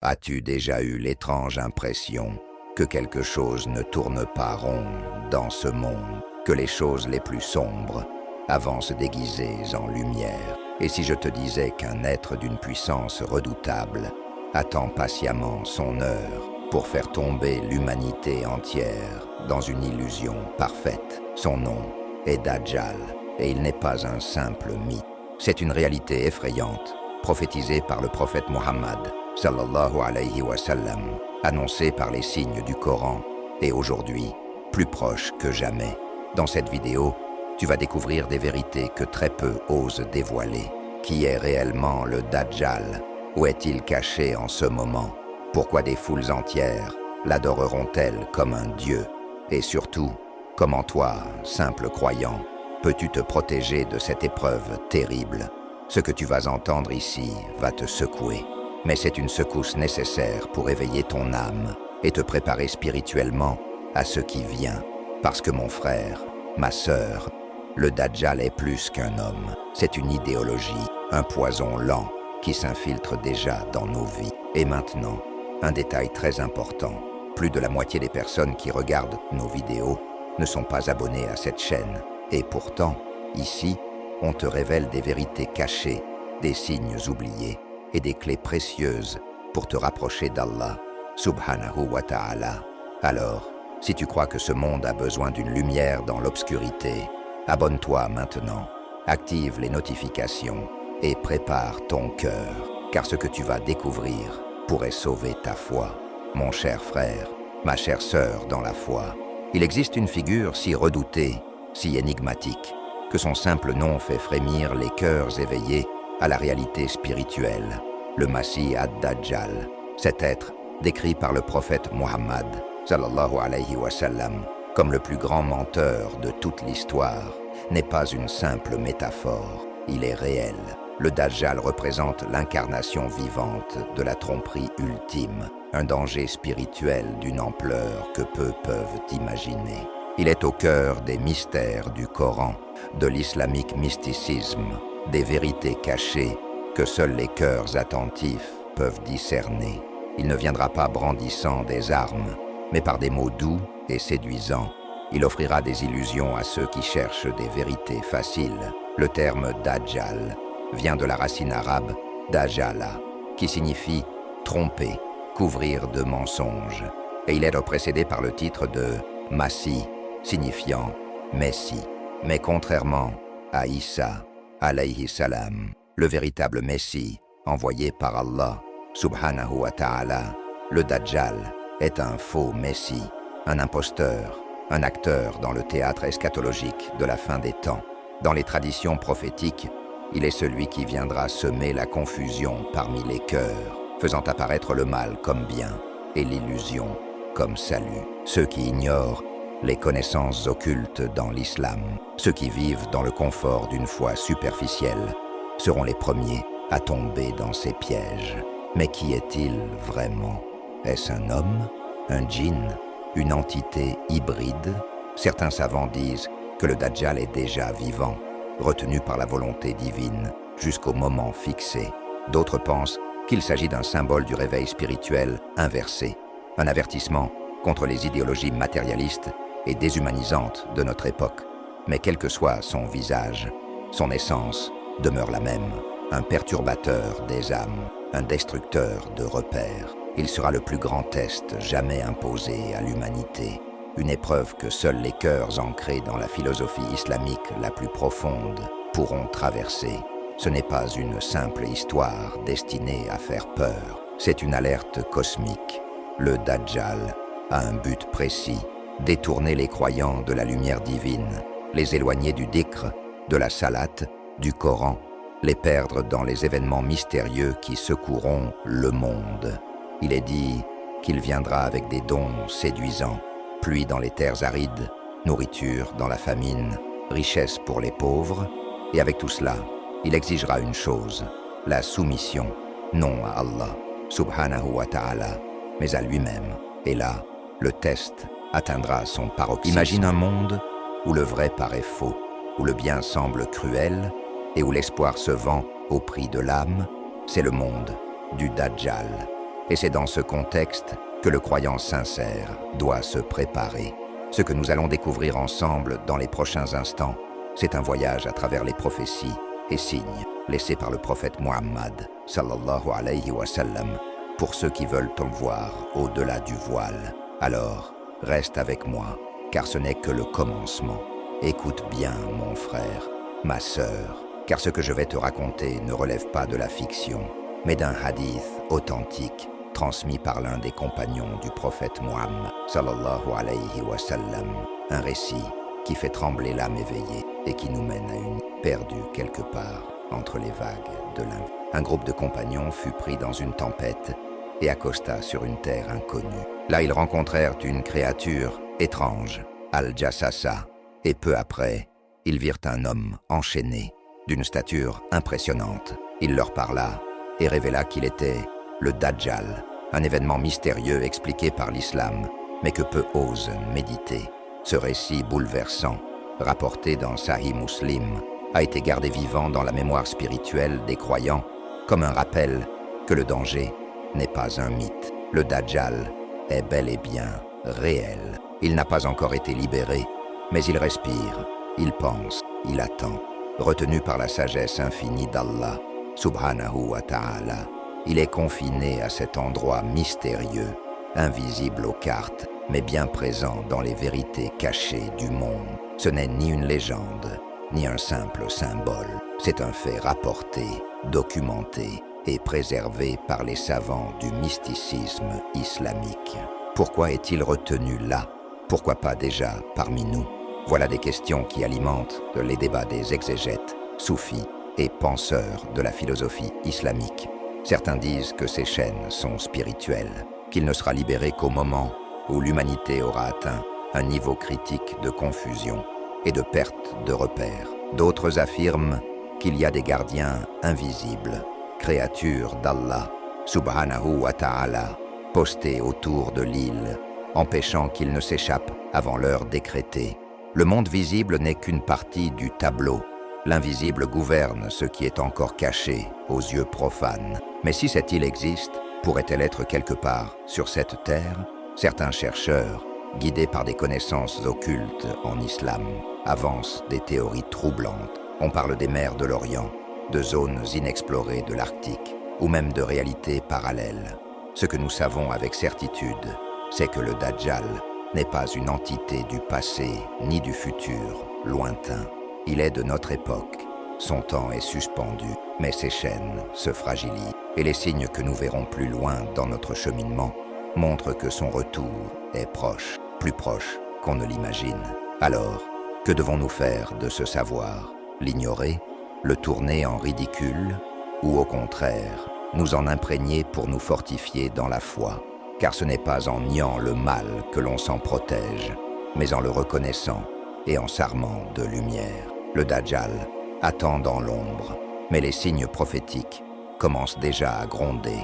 As-tu déjà eu l'étrange impression que quelque chose ne tourne pas rond dans ce monde, que les choses les plus sombres avancent déguisées en lumière? Et si je te disais qu'un être d'une puissance redoutable attend patiemment son heure pour faire tomber l'humanité entière dans une illusion parfaite? Son nom est Dajjal, et il n'est pas un simple mythe. C'est une réalité effrayante, prophétisée par le prophète Mohammed, sallallahu alayhi wa sallam, annoncée par les signes du Coran, et aujourd'hui, plus proche que jamais. Dans cette vidéo, tu vas découvrir des vérités que très peu osent dévoiler. Qui est réellement le Dajjal? Où est-il caché en ce moment? Pourquoi des foules entières l'adoreront-elles comme un dieu? Et surtout, comment toi, simple croyant, peux-tu te protéger de cette épreuve terrible? Ce que tu vas entendre ici va te secouer, mais c'est une secousse nécessaire pour éveiller ton âme et te préparer spirituellement à ce qui vient. Parce que mon frère, ma sœur, le Dajjal est plus qu'un homme. C'est une idéologie, un poison lent qui s'infiltre déjà dans nos vies. Et maintenant, un détail très important. Plus de la moitié des personnes qui regardent nos vidéos ne sont pas abonnées à cette chaîne. Et pourtant, ici, on te révèle des vérités cachées, des signes oubliés et des clés précieuses pour te rapprocher d'Allah, subhanahu wa ta'ala. Alors, si tu crois que ce monde a besoin d'une lumière dans l'obscurité, abonne-toi maintenant, active les notifications et prépare ton cœur, car ce que tu vas découvrir pourrait sauver ta foi. Mon cher frère, ma chère sœur dans la foi, il existe une figure si redoutée, si énigmatique, que son simple nom fait frémir les cœurs éveillés à la réalité spirituelle, le Masih ad-Dajjal. Cet être, décrit par le prophète Mohammed, sallallahu alayhi wa sallam, comme le plus grand menteur de toute l'histoire, n'est pas une simple métaphore, il est réel. Le Dajjal représente l'incarnation vivante de la tromperie ultime, un danger spirituel d'une ampleur que peu peuvent imaginer. Il est au cœur des mystères du Coran, de l'islamique mysticisme, des vérités cachées que seuls les cœurs attentifs peuvent discerner. Il ne viendra pas brandissant des armes, mais par des mots doux et séduisants. Il offrira des illusions à ceux qui cherchent des vérités faciles. Le terme Dajjal vient de la racine arabe Dajjala, qui signifie tromper, couvrir de mensonges. Et il est précédé par le titre de Masih, signifiant Messie. Mais contrairement à Isa, alayhi salam, le véritable Messie, envoyé par Allah, subhanahu wa ta'ala, le Dajjal est un faux Messie, un imposteur, un acteur dans le théâtre eschatologique de la fin des temps. Dans les traditions prophétiques, il est celui qui viendra semer la confusion parmi les cœurs, faisant apparaître le mal comme bien et l'illusion comme salut. Ceux qui ignorent les connaissances occultes dans l'islam, ceux qui vivent dans le confort d'une foi superficielle, seront les premiers à tomber dans ces pièges. Mais qui est-il vraiment? Est-ce un homme, un djinn, une entité hybride? Certains savants disent que le Dajjal est déjà vivant, retenu par la volonté divine jusqu'au moment fixé. D'autres pensent qu'il s'agit d'un symbole du réveil spirituel inversé, un avertissement contre les idéologies matérialistes et déshumanisantes de notre époque. Mais quel que soit son visage, son essence demeure la même, un perturbateur des âmes, un destructeur de repères. Il sera le plus grand test jamais imposé à l'humanité, une épreuve que seuls les cœurs ancrés dans la philosophie islamique la plus profonde pourront traverser. Ce n'est pas une simple histoire destinée à faire peur, c'est une alerte cosmique. Le Dajjal a un but précis: détourner les croyants de la lumière divine, les éloigner du dhikr, de la salate, du Coran, les perdre dans les événements mystérieux qui secoueront le monde. Il est dit qu'il viendra avec des dons séduisants, pluie dans les terres arides, nourriture dans la famine, richesse pour les pauvres, et avec tout cela, il exigera une chose, la soumission, non à Allah, subhanahu wa ta'ala, mais à lui-même. Et là, le test atteindra son paroxysme. Imagine un monde où le vrai paraît faux, où le bien semble cruel et où l'espoir se vend au prix de l'âme. C'est le monde du Dajjal. Et c'est dans ce contexte que le croyant sincère doit se préparer. Ce que nous allons découvrir ensemble dans les prochains instants, c'est un voyage à travers les prophéties et signes laissés par le prophète Muhammad, sallallahu alayhi wa sallam, pour ceux qui veulent en voir au-delà du voile. Alors, reste avec moi, car ce n'est que le commencement. Écoute bien, mon frère, ma sœur, car ce que je vais te raconter ne relève pas de la fiction, mais d'un hadith authentique, transmis par l'un des compagnons du prophète Muhammad, sallallahu alayhi wa sallam, un récit qui fait trembler l'âme éveillée et qui nous mène à une perdue quelque part entre les vagues de l'invisible. Un groupe de compagnons fut pris dans une tempête et accosta sur une terre inconnue. Là, ils rencontrèrent une créature étrange, Al-Jassasa, et peu après, ils virent un homme enchaîné, d'une stature impressionnante. Il leur parla et révéla qu'il était le Dajjal, un événement mystérieux expliqué par l'islam, mais que peu osent méditer. Ce récit bouleversant, rapporté dans Sahih Muslim, a été gardé vivant dans la mémoire spirituelle des croyants comme un rappel que le danger n'est pas un mythe. Le Dajjal est bel et bien réel. Il n'a pas encore été libéré, mais il respire, il pense, il attend. Retenu par la sagesse infinie d'Allah, subhanahu wa ta'ala, il est confiné à cet endroit mystérieux, invisible aux cartes, mais bien présent dans les vérités cachées du monde. Ce n'est ni une légende, ni un simple symbole. C'est un fait rapporté, documenté et préservé par les savants du mysticisme islamique. Pourquoi est-il retenu là? Pourquoi pas déjà parmi nous? Voilà des questions qui alimentent les débats des exégètes, soufis et penseurs de la philosophie islamique. Certains disent que ces chaînes sont spirituelles, qu'il ne sera libéré qu'au moment où l'humanité aura atteint un niveau critique de confusion et de perte de repères. D'autres affirment qu'il y a des gardiens invisibles, créatures d'Allah, subhanahu wa ta'ala, postés autour de l'île, empêchant qu'ils ne s'échappent avant l'heure décrétée. Le monde visible n'est qu'une partie du tableau. L'invisible gouverne ce qui est encore caché aux yeux profanes. Mais si cette île existe, pourrait-elle être quelque part sur cette terre? Certains chercheurs, guidés par des connaissances occultes en islam, avancent des théories troublantes. On parle des mers de l'Orient, de zones inexplorées de l'Arctique, ou même de réalités parallèles. Ce que nous savons avec certitude, c'est que le Dajjal n'est pas une entité du passé ni du futur lointain. Il est de notre époque. Son temps est suspendu, mais ses chaînes se fragilisent. Et les signes que nous verrons plus loin dans notre cheminement montrent que son retour est proche, plus proche qu'on ne l'imagine. Alors, que devons-nous faire de ce savoir? L'ignorer? Le tourner en ridicule? Ou au contraire, nous en imprégner pour nous fortifier dans la foi? Car ce n'est pas en niant le mal que l'on s'en protège, mais en le reconnaissant et en s'armant de lumière. Le Dajjal attend dans l'ombre, mais les signes prophétiques commencent déjà à gronder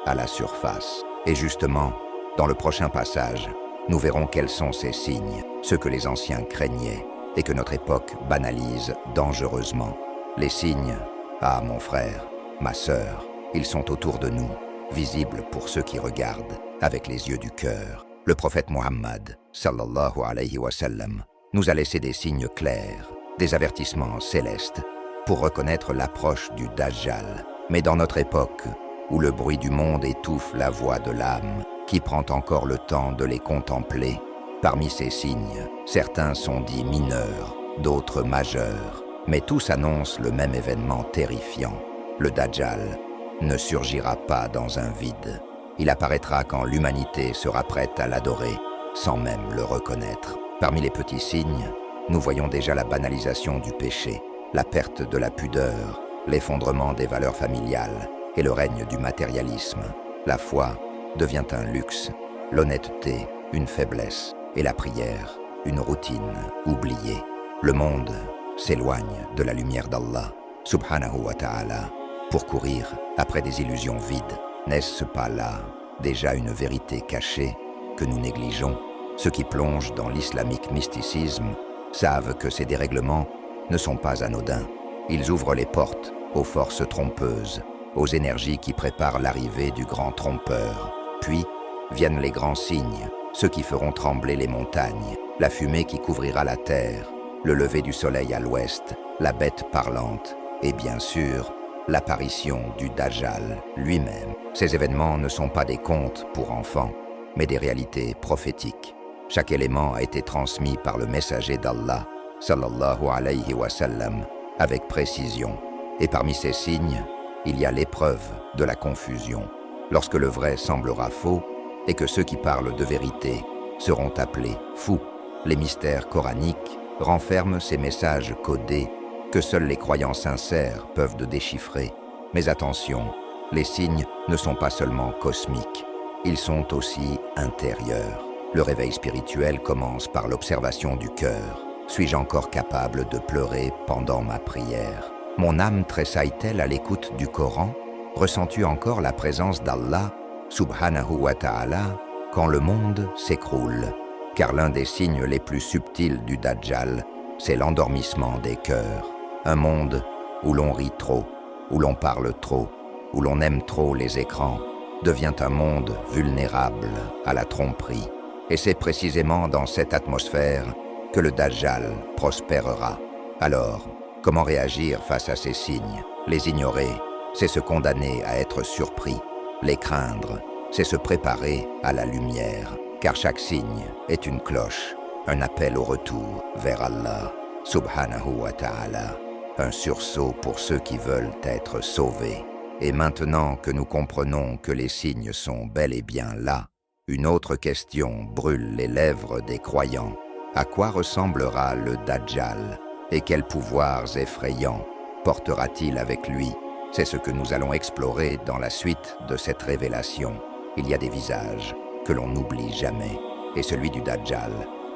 à la surface. Et justement, dans le prochain passage, nous verrons quels sont ces signes, ceux que les anciens craignaient et que notre époque banalise dangereusement. Les signes, ah mon frère, ma sœur, ils sont autour de nous, visibles pour ceux qui regardent avec les yeux du cœur. Le prophète Muhammad, sallallahu alayhi wa sallam, nous a laissé des signes clairs, des avertissements célestes pour reconnaître l'approche du Dajjal. Mais dans notre époque, où le bruit du monde étouffe la voix de l'âme, qui prend encore le temps de les contempler, parmi ces signes, certains sont dits mineurs, d'autres majeurs, mais tous annoncent le même événement terrifiant. Le Dajjal ne surgira pas dans un vide. Il apparaîtra quand l'humanité sera prête à l'adorer, sans même le reconnaître. Parmi les petits signes, nous voyons déjà la banalisation du péché, la perte de la pudeur, l'effondrement des valeurs familiales et le règne du matérialisme. La foi devient un luxe, l'honnêteté une faiblesse et la prière une routine oubliée. Le monde s'éloigne de la lumière d'Allah, subhanahu wa ta'ala, pour courir après des illusions vides. N'est-ce pas là déjà une vérité cachée que nous négligeons? Ceux qui plongent dans l'islamique mysticisme savent que ces dérèglements ne sont pas anodins. Ils ouvrent les portes aux forces trompeuses, aux énergies qui préparent l'arrivée du grand trompeur. Puis viennent les grands signes, ceux qui feront trembler les montagnes, la fumée qui couvrira la terre, le lever du soleil à l'ouest, la bête parlante et bien sûr, l'apparition du Dajjal lui-même. Ces événements ne sont pas des contes pour enfants, mais des réalités prophétiques. Chaque élément a été transmis par le messager d'Allah, sallallahu alayhi wa sallam, avec précision. Et parmi ces signes, il y a l'épreuve de la confusion, lorsque le vrai semblera faux et que ceux qui parlent de vérité seront appelés fous. Les mystères coraniques renferment ces messages codés que seuls les croyants sincères peuvent déchiffrer. Mais attention, les signes ne sont pas seulement cosmiques, ils sont aussi intérieurs. Le réveil spirituel commence par l'observation du cœur. Suis-je encore capable de pleurer pendant ma prière? Mon âme tressaille-t-elle à l'écoute du Coran? Ressens-tu encore la présence d'Allah, subhanahu wa ta'ala, quand le monde s'écroule? Car l'un des signes les plus subtils du Dajjal, c'est l'endormissement des cœurs. Un monde où l'on rit trop, où l'on parle trop, où l'on aime trop les écrans, devient un monde vulnérable à la tromperie. Et c'est précisément dans cette atmosphère que le Dajjal prospérera. Alors, comment réagir face à ces signes? Les ignorer, c'est se condamner à être surpris. Les craindre, c'est se préparer à la lumière. Car chaque signe est une cloche, un appel au retour vers Allah, subhanahu wa ta'ala. Un sursaut pour ceux qui veulent être sauvés. Et maintenant que nous comprenons que les signes sont bel et bien là, une autre question brûle les lèvres des croyants. À quoi ressemblera le Dajjal et quels pouvoirs effrayants portera-t-il avec lui? C'est ce que nous allons explorer dans la suite de cette révélation. Il y a des visages que l'on n'oublie jamais, et celui du Dajjal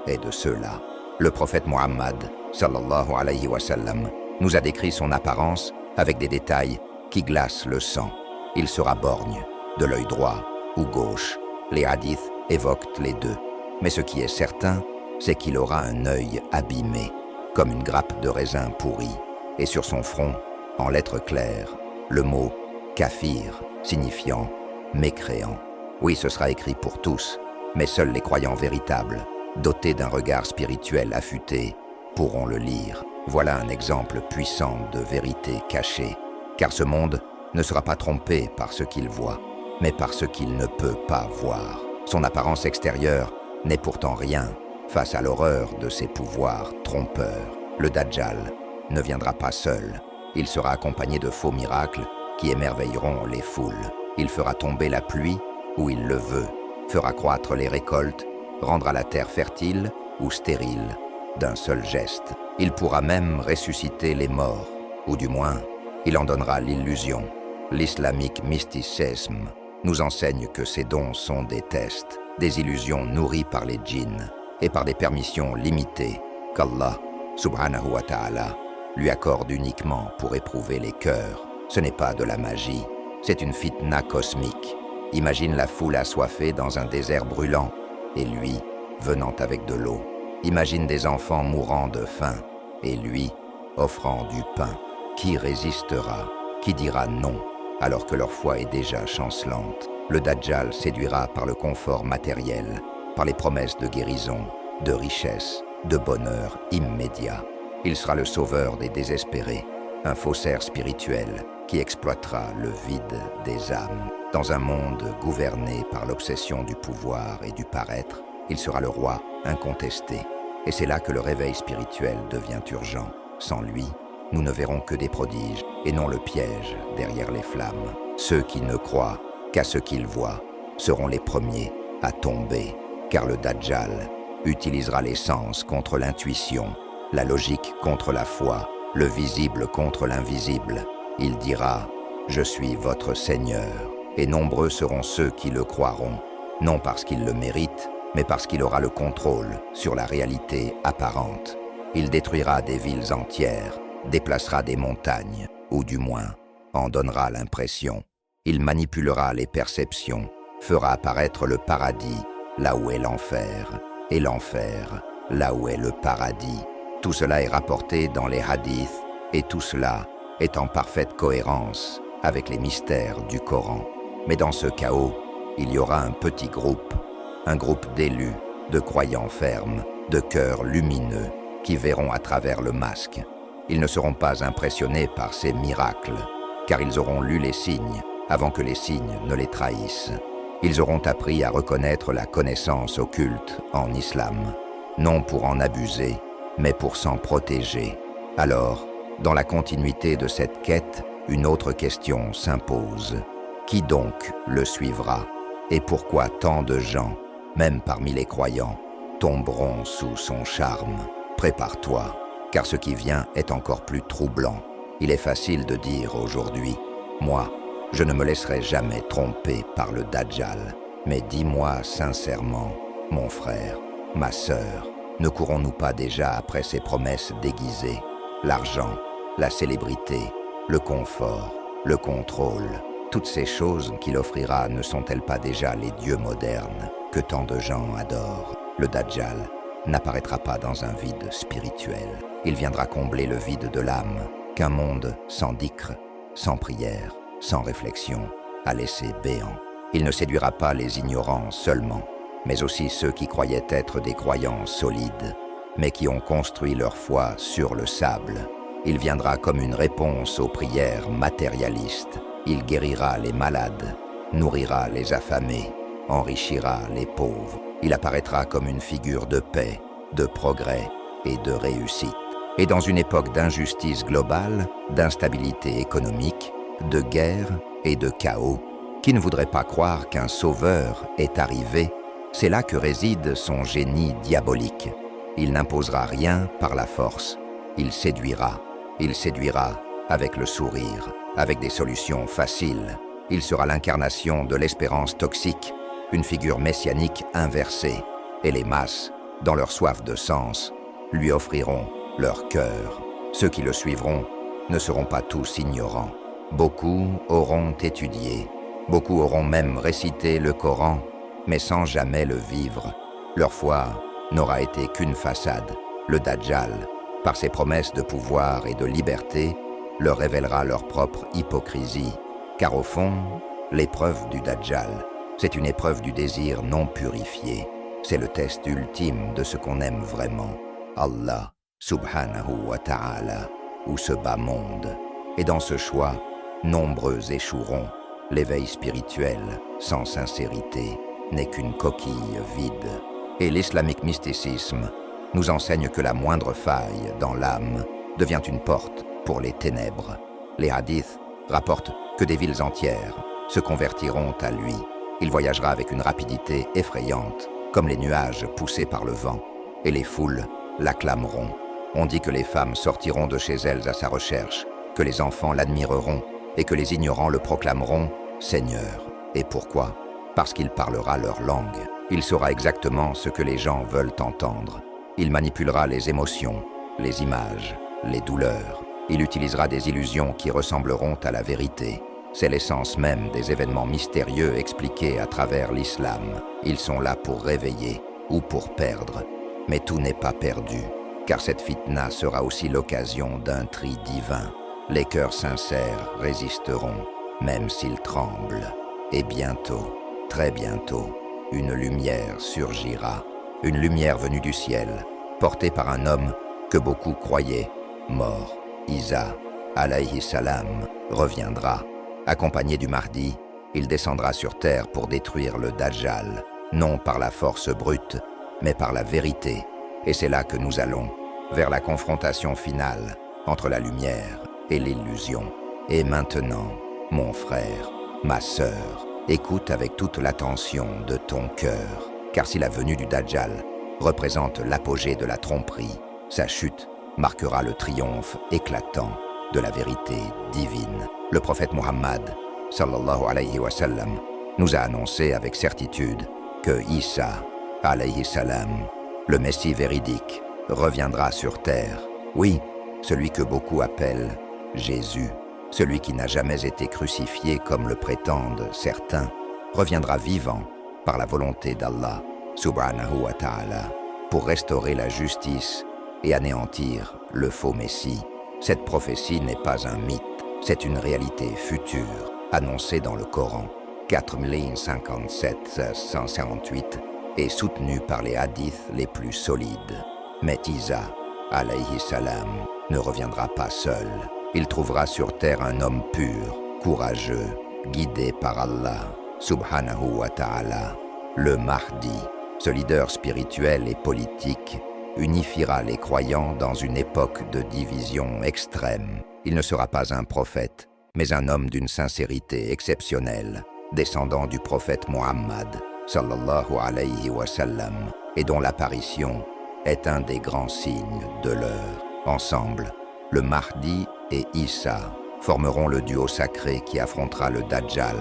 est de ceux-là. Le prophète Muhammad, sallallahu alayhi wa sallam, nous a décrit son apparence avec des détails qui glacent le sang. Il sera borgne, de l'œil droit ou gauche. Les hadiths évoquent les deux. Mais ce qui est certain, c'est qu'il aura un œil abîmé, comme une grappe de raisin pourri. Et sur son front, en lettres claires, le mot « kafir » signifiant « mécréant ». Oui, ce sera écrit pour tous, mais seuls les croyants véritables, dotés d'un regard spirituel affûté, pourront le lire. Voilà un exemple puissant de vérité cachée, car ce monde ne sera pas trompé par ce qu'il voit, mais par ce qu'il ne peut pas voir. Son apparence extérieure n'est pourtant rien face à l'horreur de ses pouvoirs trompeurs. Le Dajjal ne viendra pas seul, il sera accompagné de faux miracles qui émerveilleront les foules. Il fera tomber la pluie où il le veut, fera croître les récoltes, rendra la terre fertile ou stérile d'un seul geste. Il pourra même ressusciter les morts, ou du moins, il en donnera l'illusion. L'islamique mysticisme nous enseigne que ces dons sont des tests, des illusions nourries par les djinns et par des permissions limitées qu'Allah, subhanahu wa ta'ala, lui accorde uniquement pour éprouver les cœurs. Ce n'est pas de la magie, c'est une fitna cosmique. Imagine la foule assoiffée dans un désert brûlant, et lui, venant avec de l'eau. Imagine des enfants mourant de faim, et lui, offrant du pain. Qui résistera? Qui dira non, alors que leur foi est déjà chancelante? Le Dajjal séduira par le confort matériel, par les promesses de guérison, de richesse, de bonheur immédiat. Il sera le sauveur des désespérés, un faussaire spirituel qui exploitera le vide des âmes. Dans un monde gouverné par l'obsession du pouvoir et du paraître, il sera le roi incontesté. Et c'est là que le réveil spirituel devient urgent. Sans lui, nous ne verrons que des prodiges et non le piège derrière les flammes. Ceux qui ne croient qu'à ce qu'ils voient seront les premiers à tomber, car le Dajjal utilisera les sens contre l'intuition, la logique contre la foi, le visible contre l'invisible. Il dira « Je suis votre Seigneur » et nombreux seront ceux qui le croiront, non parce qu'il le mérite, mais parce qu'il aura le contrôle sur la réalité apparente. Il détruira des villes entières, déplacera des montagnes, ou du moins, en donnera l'impression. Il manipulera les perceptions, fera apparaître le paradis là où est l'enfer, et l'enfer là où est le paradis. Tout cela est rapporté dans les hadiths, et tout cela est en parfaite cohérence avec les mystères du Coran. Mais dans ce chaos, il y aura un petit groupe, un groupe d'élus, de croyants fermes, de cœurs lumineux, qui verront à travers le masque. Ils ne seront pas impressionnés par ces miracles, car ils auront lu les signes avant que les signes ne les trahissent. Ils auront appris à reconnaître la connaissance occulte en islam, non pour en abuser, mais pour s'en protéger. Alors, dans la continuité de cette quête, une autre question s'impose. Qui donc le suivra? Et pourquoi tant de gens, même parmi les croyants, tomberont sous son charme? Prépare-toi, car ce qui vient est encore plus troublant. Il est facile de dire aujourd'hui, moi, je ne me laisserai jamais tromper par le Dajjal. Mais dis-moi sincèrement, mon frère, ma sœur, ne courons-nous pas déjà après ces promesses déguisées? L'argent, la célébrité, le confort, le contrôle, toutes ces choses qu'il offrira ne sont-elles pas déjà les dieux modernes que tant de gens adorent? Le Dajjal n'apparaîtra pas dans un vide spirituel. Il viendra combler le vide de l'âme qu'un monde sans dhikr, sans prière, sans réflexion a laissé béant. Il ne séduira pas les ignorants seulement, mais aussi ceux qui croyaient être des croyants solides, mais qui ont construit leur foi sur le sable. Il viendra comme une réponse aux prières matérialistes. Il guérira les malades, nourrira les affamés, enrichira les pauvres. Il apparaîtra comme une figure de paix, de progrès et de réussite. Et dans une époque d'injustice globale, d'instabilité économique, de guerre et de chaos, qui ne voudrait pas croire qu'un sauveur est arrivé? C'est là que réside son génie diabolique. Il n'imposera rien par la force. Il séduira avec le sourire, avec des solutions faciles. Il sera l'incarnation de l'espérance toxique, une figure messianique inversée. Et les masses, dans leur soif de sens, lui offriront leur cœur. Ceux qui le suivront ne seront pas tous ignorants. Beaucoup auront étudié, beaucoup auront même récité le Coran, mais sans jamais le vivre. Leur foi n'aura été qu'une façade. Le Dajjal, par ses promesses de pouvoir et de liberté, leur révélera leur propre hypocrisie. Car au fond, l'épreuve du Dajjal, c'est une épreuve du désir non purifié. C'est le test ultime de ce qu'on aime vraiment. Allah, subhanahu wa ta'ala, ou ce bas monde. Et dans ce choix, nombreux échoueront. L'éveil spirituel, sans sincérité, n'est qu'une coquille vide. Et l'islamique mysticisme nous enseigne que la moindre faille dans l'âme devient une porte pour les ténèbres. Les hadiths rapportent que des villes entières se convertiront à lui. Il voyagera avec une rapidité effrayante, comme les nuages poussés par le vent, et les foules l'acclameront. On dit que les femmes sortiront de chez elles à sa recherche, que les enfants l'admireront et que les ignorants le proclameront Seigneur. Et pourquoi? Parce qu'il parlera leur langue. Il saura exactement ce que les gens veulent entendre. Il manipulera les émotions, les images, les douleurs. Il utilisera des illusions qui ressembleront à la vérité. C'est l'essence même des événements mystérieux expliqués à travers l'islam. Ils sont là pour réveiller ou pour perdre. Mais tout n'est pas perdu, car cette fitna sera aussi l'occasion d'un tri divin. Les cœurs sincères résisteront, même s'ils tremblent. Et bientôt, très bientôt, une lumière surgira. Une lumière venue du ciel, portée par un homme que beaucoup croyaient mort. Isa, alayhi salam, reviendra. Accompagné du Mahdi, il descendra sur terre pour détruire le Dajjal, non par la force brute, mais par la vérité. Et c'est là que nous allons, vers la confrontation finale entre la lumière et l'illusion. Et maintenant, mon frère, ma sœur, écoute avec toute l'attention de ton cœur, car si la venue du Dajjal représente l'apogée de la tromperie, sa chute marquera le triomphe éclatant de la vérité divine. Le prophète Muhammad, sallallahu alayhi wa sallam, nous a annoncé avec certitude que Isa, alayhi salam, le Messie véridique, reviendra sur terre. Oui, celui que beaucoup appellent Jésus, celui qui n'a jamais été crucifié comme le prétendent certains, reviendra vivant par la volonté d'Allah, subhanahu wa ta'ala, pour restaurer la justice et anéantir le faux Messie. Cette prophétie n'est pas un mythe, c'est une réalité future, annoncée dans le Coran. 4057-148, est soutenu par les hadiths les plus solides. Mais Isa, alayhi salam, ne reviendra pas seul. Il trouvera sur terre un homme pur, courageux, guidé par Allah, subhanahu wa ta'ala. Le Mahdi, ce leader spirituel et politique, unifiera les croyants dans une époque de division extrême. Il ne sera pas un prophète, mais un homme d'une sincérité exceptionnelle, descendant du prophète Muhammad, sallallahu alayhi wa sallam, et dont l'apparition est un des grands signes de l'heure. Ensemble, le Mahdi et Isa formeront le duo sacré qui affrontera le Dajjal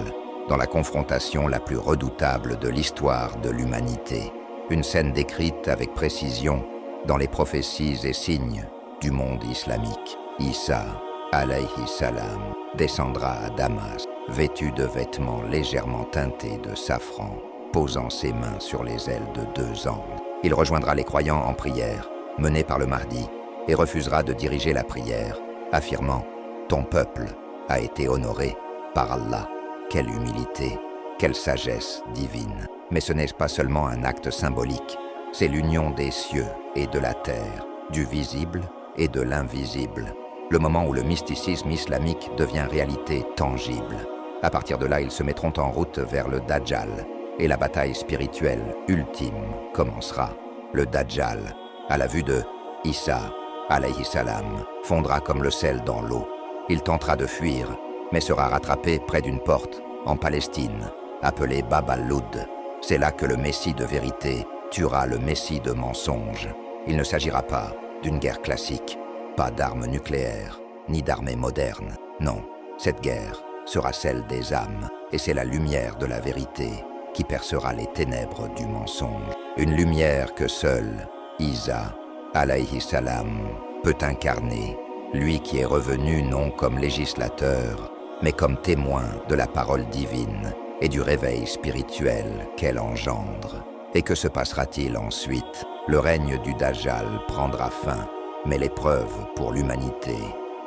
dans la confrontation la plus redoutable de l'histoire de l'humanité. Une scène décrite avec précision dans les prophéties et signes du monde islamique. Isa, alayhi salam, descendra à Damas, vêtu de vêtements légèrement teintés de safran, posant ses mains sur les ailes de deux anges. Il rejoindra les croyants en prière, menés par le Mahdi, et refusera de diriger la prière, affirmant « Ton peuple a été honoré par Allah ». Quelle humilité, quelle sagesse divine. Mais ce n'est pas seulement un acte symbolique, c'est l'union des cieux et de la terre, du visible et de l'invisible. Le moment où le mysticisme islamique devient réalité tangible. À partir de là, ils se mettront en route vers le Dajjal, et la bataille spirituelle ultime commencera. Le Dajjal, à la vue de Isa, alayhi salam, fondra comme le sel dans l'eau. Il tentera de fuir, mais sera rattrapé près d'une porte, en Palestine, appelée Bab al-Lud. C'est là que le Messie de vérité tuera le Messie de mensonge. Il ne s'agira pas d'une guerre classique, pas d'armes nucléaires, ni d'armées modernes. Non, cette guerre sera celle des âmes, et c'est la lumière de la vérité qui percera les ténèbres du mensonge. Une lumière que seul Isa, alayhi salam, peut incarner, lui qui est revenu non comme législateur, mais comme témoin de la parole divine et du réveil spirituel qu'elle engendre. Et que se passera-t-il ensuite? Le règne du Dajjal prendra fin, mais l'épreuve pour l'humanité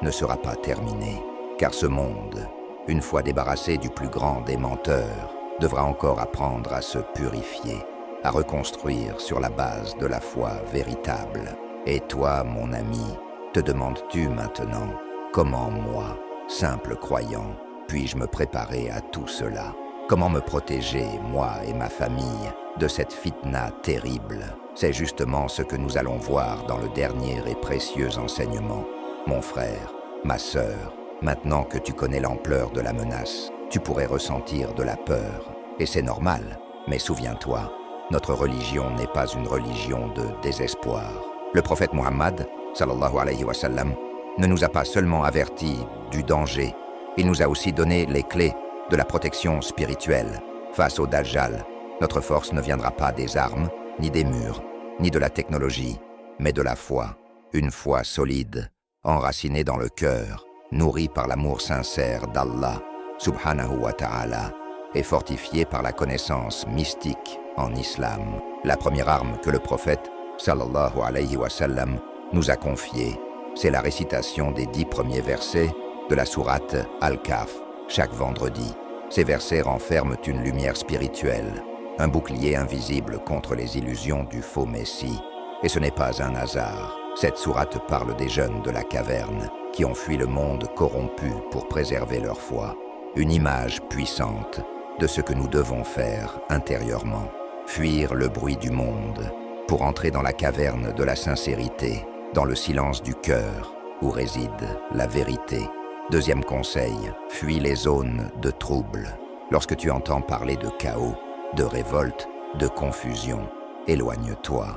ne sera pas terminée, car ce monde, une fois débarrassé du plus grand des menteurs, devra encore apprendre à se purifier, à reconstruire sur la base de la foi véritable. Et toi, mon ami, te demandes-tu maintenant, comment moi, simple croyant, puis-je me préparer à tout cela? Comment me protéger, moi et ma famille, de cette fitna terrible? C'est justement ce que nous allons voir dans le dernier et précieux enseignement. Mon frère, ma sœur, maintenant que tu connais l'ampleur de la menace, tu pourrais ressentir de la peur. Et c'est normal, mais souviens-toi, notre religion n'est pas une religion de désespoir. Le prophète Muhammad, sallallahu alayhi wa sallam, ne nous a pas seulement avertis du danger, il nous a aussi donné les clés de la protection spirituelle. Face au Dajjal, notre force ne viendra pas des armes, ni des murs, ni de la technologie, mais de la foi. Une foi solide, enracinée dans le cœur, nourrie par l'amour sincère d'Allah, subhanahu wa ta'ala, et fortifiée par la connaissance mystique en islam. La première arme que le prophète, sallallahu alayhi wa sallam, nous a confiée, c'est la récitation des 10 premiers versets de la sourate Al-Kahf, chaque vendredi. Ces versets renferment une lumière spirituelle, un bouclier invisible contre les illusions du faux Messie. Et ce n'est pas un hasard. Cette sourate parle des jeunes de la caverne qui ont fui le monde corrompu pour préserver leur foi. Une image puissante de ce que nous devons faire intérieurement. Fuir le bruit du monde pour entrer dans la caverne de la sincérité, dans le silence du cœur où réside la vérité. Deuxième conseil, fuis les zones de trouble. Lorsque tu entends parler de chaos, de révolte, de confusion, éloigne-toi.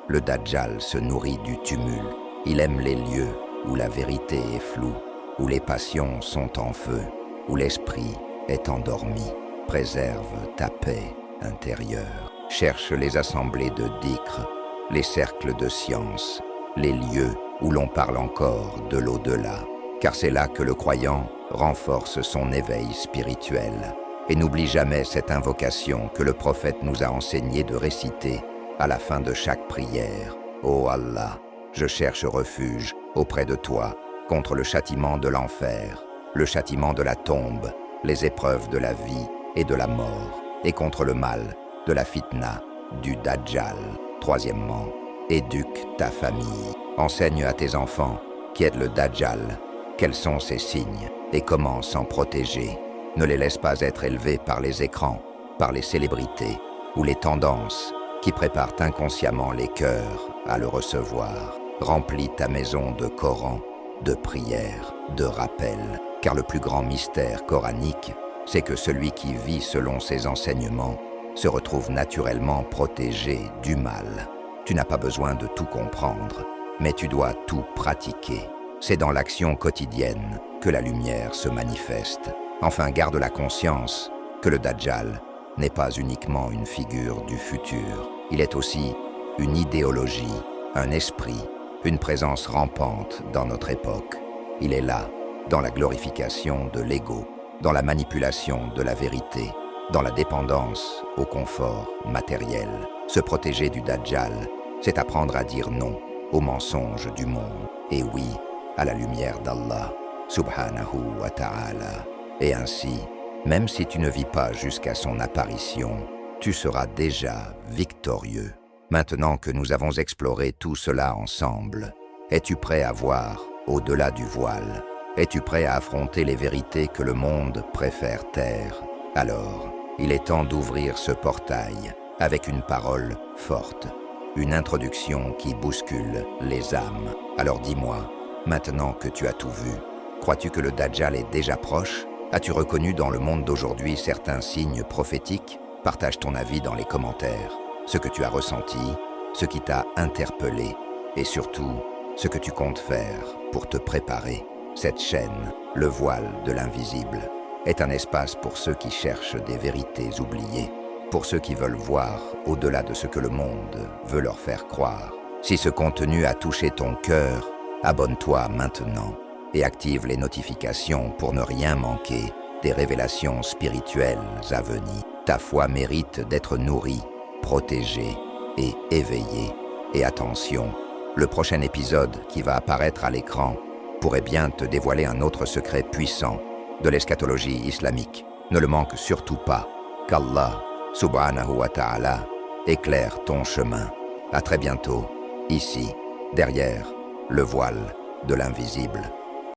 Le Dajjal se nourrit du tumulte. Il aime les lieux où la vérité est floue, où les passions sont en feu, où l'esprit est endormi. Préserve ta paix intérieure. Cherche les assemblées de dhikr, les cercles de science, les lieux où l'on parle encore de l'au-delà. Car c'est là que le croyant renforce son éveil spirituel. Et n'oublie jamais cette invocation que le prophète nous a enseigné de réciter à la fin de chaque prière. Ô Allah, je cherche refuge auprès de toi contre le châtiment de l'enfer, le châtiment de la tombe, les épreuves de la vie et de la mort, et contre le mal, de la fitna, du Dajjal. Troisièmement, éduque ta famille. Enseigne à tes enfants qui est le Dajjal, quels sont ses signes et comment s'en protéger. Ne les laisse pas être élevés par les écrans, par les célébrités ou les tendances qui préparent inconsciemment les cœurs à le recevoir. Remplis ta maison de Coran, de prières, de rappels, car le plus grand mystère coranique, c'est que celui qui vit selon ses enseignements se retrouve naturellement protégé du mal. Tu n'as pas besoin de tout comprendre, mais tu dois tout pratiquer. C'est dans l'action quotidienne que la lumière se manifeste. Enfin, garde la conscience que le Dajjal n'est pas uniquement une figure du futur. Il est aussi une idéologie, un esprit, une présence rampante dans notre époque. Il est là, dans la glorification de l'ego, dans la manipulation de la vérité, dans la dépendance au confort matériel. Se protéger du Dajjal, c'est apprendre à dire non aux mensonges du monde, et oui, à la lumière d'Allah, subhanahu wa ta'ala. Et ainsi, même si tu ne vis pas jusqu'à son apparition, tu seras déjà victorieux. Maintenant que nous avons exploré tout cela ensemble, es-tu prêt à voir au-delà du voile? Es-tu prêt à affronter les vérités que le monde préfère taire? Alors, il est temps d'ouvrir ce portail avec une parole forte, une introduction qui bouscule les âmes. Alors dis-moi, maintenant que tu as tout vu, crois-tu que le Dajjal est déjà proche? As-tu reconnu dans le monde d'aujourd'hui certains signes prophétiques? Partage ton avis dans les commentaires, ce que tu as ressenti, ce qui t'a interpellé et surtout, ce que tu comptes faire pour te préparer. Cette chaîne, le voile de l'invisible, est un espace pour ceux qui cherchent des vérités oubliées, pour ceux qui veulent voir au-delà de ce que le monde veut leur faire croire. Si ce contenu a touché ton cœur, abonne-toi maintenant et active les notifications pour ne rien manquer des révélations spirituelles à venir. Ta foi mérite d'être nourrie, protégée et éveillée. Et attention, le prochain épisode qui va apparaître à l'écran pourrait bien te dévoiler un autre secret puissant de l'eschatologie islamique. Ne le manque surtout pas, qu'Allah, subhanahu wa ta'ala, éclaire ton chemin. À très bientôt, ici, derrière le voile de l'invisible.